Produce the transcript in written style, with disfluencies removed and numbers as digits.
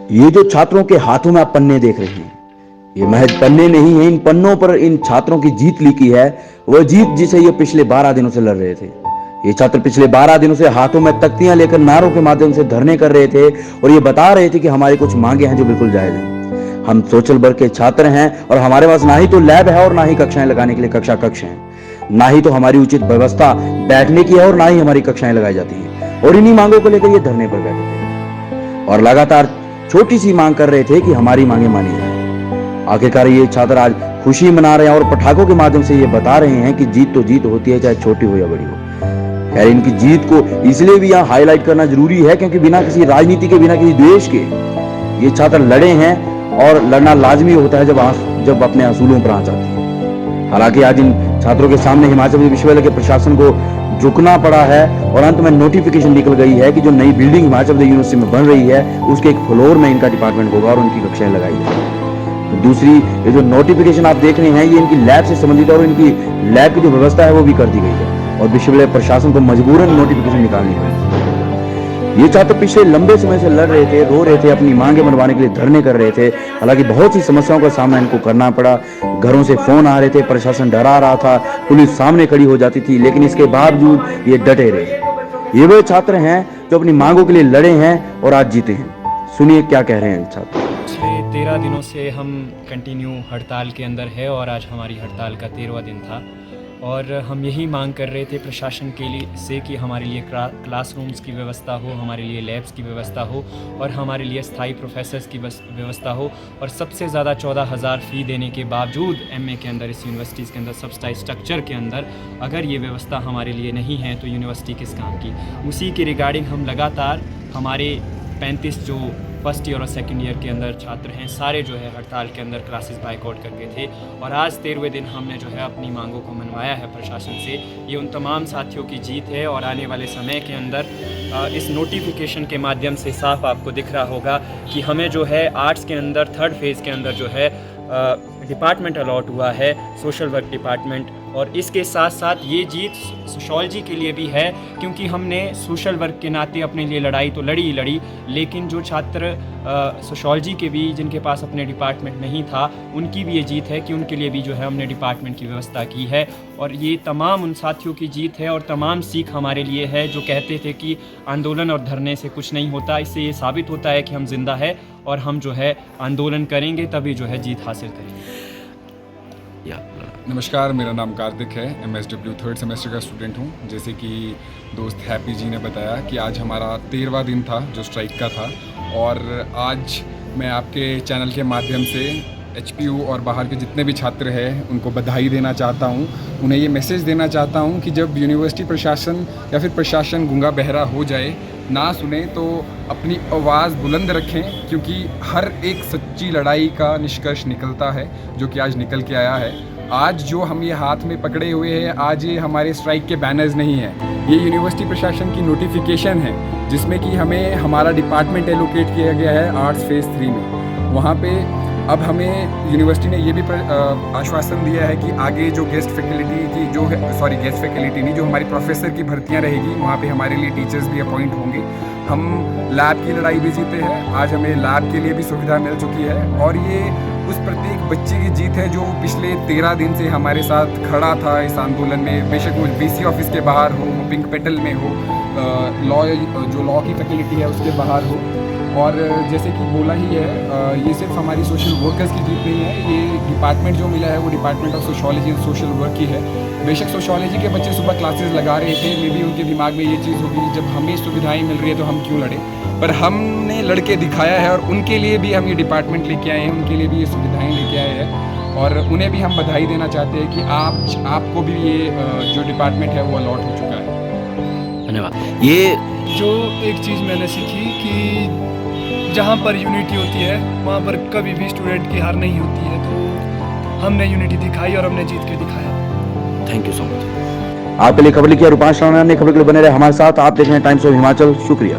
ये जो छात्रों के हाथों में आप पन्ने देख रहे हैं, ये महज पन्ने नहीं है। इन पन्नों पर इन छात्रों की जीत लिखी है, वह जीत जिसे ये पिछले 12 दिनों से लड़ रहे थे। ये छात्र पिछले 12 दिनों से हाथों में तख्तियां लेकर नारों के माध्यम से धरने कर रहे थे और ये बता रहे थे कि हमारी कुछ मांगे हैं जो बिल्कुल जायज हैं। हम सोशल वर्क के छात्र हैं और हमारे पास ना ही तो लैब है और ना ही कक्षाएं लगाने के लिए कक्षा कक्ष हैं, ना ही तो हमारी उचित व्यवस्था बैठने की है और ना ही हमारी कक्षाएं लगाई जाती है। और इन्हीं मांगों को लेकर ये धरने पर बैठे थे और लगातार छोटी सी मांग कर रहे थे कि हमारी मांगे मानी जाए। आखिरकार ये छात्र आज खुशी मना रहे हैं और पटाखों के माध्यम से ये बता रहे हैं कि जीत तो जीत होती है, चाहे छोटी हो या बड़ी हो। खैर, इनकी जीत को इसलिए भी यहाँ हाईलाइट करना जरूरी है क्योंकि बिना किसी राजनीति के, बिना किसी द्वेष के ये छात्र लड़े हैं और लड़ना लाजमी होता है जब अपने असूलों पर आंच आती है। हालांकि आज इन छात्रों के सामने हिमाचल विश्वविद्यालय के प्रशासन को झुकना पड़ा है और अंत में नोटिफिकेशन निकल गई है कि जो नई बिल्डिंग हिमाचल यूनिवर्सिटी में बन रही है उसके एक फ्लोर में इनका डिपार्टमेंट होगा और उनकी कक्षाएं लगाई जाएंगी। तो दूसरी, ये जो नोटिफिकेशन आप देख रहे हैं ये इनकी लैब से संबंधित है और इनकी लैब की जो व्यवस्था है वो भी कर दी गई है और विश्वविद्यालय प्रशासन को मजबूरन नोटिफिकेशन निकालनी पड़ी। ये छात्र पिछले लंबे समय से लड़ रहे थे, रो रहे थे, अपनी मांगे मनवाने के लिए धरने कर रहे थे। हालांकि बहुत सी समस्याओं का सामना इनको करना पड़ा। घरों से फोन आ रहे थे, प्रशासन डरा रहा था, पुलिस सामने खड़ी हो जाती थी, लेकिन इसके बावजूद ये डटे रहे। ये वे छात्र हैं जो अपनी मांगों के लिए लड़े हैं और आज जीते हैं। सुनिए क्या कह रहे हैं छात्र। पिछले 13 दिनों से हम कंटिन्यू हड़ताल के अंदर है और आज हमारी हड़ताल का 13वां दिन था और हम यही मांग कर रहे थे प्रशासन के लिए से कि हमारे लिए क्लासरूम्स की व्यवस्था हो, हमारे लिए लैब्स की व्यवस्था हो और हमारे लिए स्थायी प्रोफेसर्स की व्यवस्था हो। और सबसे ज़्यादा 14,000 फ़ी देने के बावजूद एमए के अंदर, इस यूनिवर्सिटीज़ के अंदर, सब्सिडाइज स्ट्रक्चर के अंदर अगर ये व्यवस्था हमारे लिए नहीं है तो यूनिवर्सिटी किस काम की। उसी के रिगार्डिंग हम लगातार हमारे 35 जो फर्स्ट ईयर और सेकंड ईयर के अंदर छात्र हैं सारे जो है हड़ताल के अंदर क्लासेस बाइकआउट करके थे और आज 13वें दिन हमने जो है अपनी मांगों को मनवाया है प्रशासन से। ये उन तमाम साथियों की जीत है और आने वाले समय के अंदर इस नोटिफिकेशन के माध्यम से साफ आपको दिख रहा होगा कि हमें जो है आर्ट्स के अंदर 3rd फेज़ के अंदर जो है डिपार्टमेंट अलॉट हुआ है, सोशल वर्क डिपार्टमेंट। और इसके साथ साथ ये जीत सोशोलॉजी के लिए भी है क्योंकि हमने सोशल वर्क के नाते अपने लिए लड़ाई तो लड़ी ही लड़ी, लेकिन जो छात्र सोशोलॉजी के भी जिनके पास अपने डिपार्टमेंट नहीं था उनकी भी ये जीत है कि उनके लिए भी जो है हमने डिपार्टमेंट की व्यवस्था की है। और ये तमाम उन साथियों की जीत है और तमाम सीख हमारे लिए है जो कहते थे कि आंदोलन और धरने से कुछ नहीं होता। इससे ये साबित होता है कि हम जिंदा है और हम जो है आंदोलन करेंगे तभी जो है जीत हासिल करेंगे। नमस्कार, मेरा नाम कार्तिक है, MSW 3rd सेमेस्टर का स्टूडेंट हूँ। जैसे कि दोस्त हैप्पी जी ने बताया कि आज हमारा 13वां दिन था जो स्ट्राइक का था और आज मैं आपके चैनल के माध्यम से HPU और बाहर के जितने भी छात्र हैं उनको बधाई देना चाहता हूँ। उन्हें ये मैसेज देना चाहता हूँ कि जब यूनिवर्सिटी प्रशासन या फिर प्रशासन गूंगा बहरा हो जाए, ना सुने तो अपनी आवाज़ बुलंद रखें क्योंकि हर एक सच्ची लड़ाई का निष्कर्ष निकलता है जो कि आज निकल के आया है। आज जो हम ये हाथ में पकड़े हुए हैं, आज ये हमारे स्ट्राइक के बैनर्स नहीं हैं, ये यूनिवर्सिटी प्रशासन की नोटिफिकेशन है जिसमें कि हमें हमारा डिपार्टमेंट एलोकेट किया गया है आर्ट्स फेज़ 3 में। वहाँ पे अब हमें यूनिवर्सिटी ने ये भी आश्वासन दिया है कि आगे जो गेस्ट फैकल्टी की जो है, गेस्ट फैकल्टी नहीं, जो हमारी प्रोफेसर की भर्तियाँ रहेगी वहाँ पे हमारे लिए टीचर्स भी अपॉइंट होंगे। हम लैब की लड़ाई भी जीते हैं, आज हमें लैब के लिए भी सुविधा मिल चुकी है और ये उस प्रत्येक बच्चे की जीत है जो पिछले 13 दिन से हमारे साथ खड़ा था इस आंदोलन में। बेशक वो BC ऑफिस के बाहर हो, पिंक पेटल में हो, लॉ की फैकल्टी है उसके बाहर हो। और जैसे कि बोला ही है, ये सिर्फ हमारी सोशल वर्कर्स की जीत नहीं है, ये डिपार्टमेंट जो मिला है वो department of sociology and social work की है। बेशक सोशोलॉजी के बच्चे सुबह क्लासेस लगा रहे थे, मे भी उनके दिमाग में ये चीज़ होगी जब हमें सुविधाएं मिल रही है तो हम क्यों लड़े, पर हमने लड़के दिखाया है और उनके लिए भी हम ये डिपार्टमेंट लेके आए हैं, उनके लिए भी ये सुविधाएँ लेके आए हैं और उन्हें भी हम बधाई देना चाहते हैं कि आपको भी ये जो डिपार्टमेंट है वो अलॉट हो चुका है। धन्यवाद। ये जो एक चीज़ मैंने सीखी कि जहाँ पर यूनिटी होती है वहाँ पर कभी भी स्टूडेंट की हार नहीं होती है, तो हमने यूनिटी दिखाई और हमने जीत के दिखाया। Thank you so much. आपके लिए खबर लिखी है रूपांश राणा ने। खबर के लिए बने रहे हमारे साथ। आप देख रहे हैं टाइम्स ऑफ हिमाचल। शुक्रिया।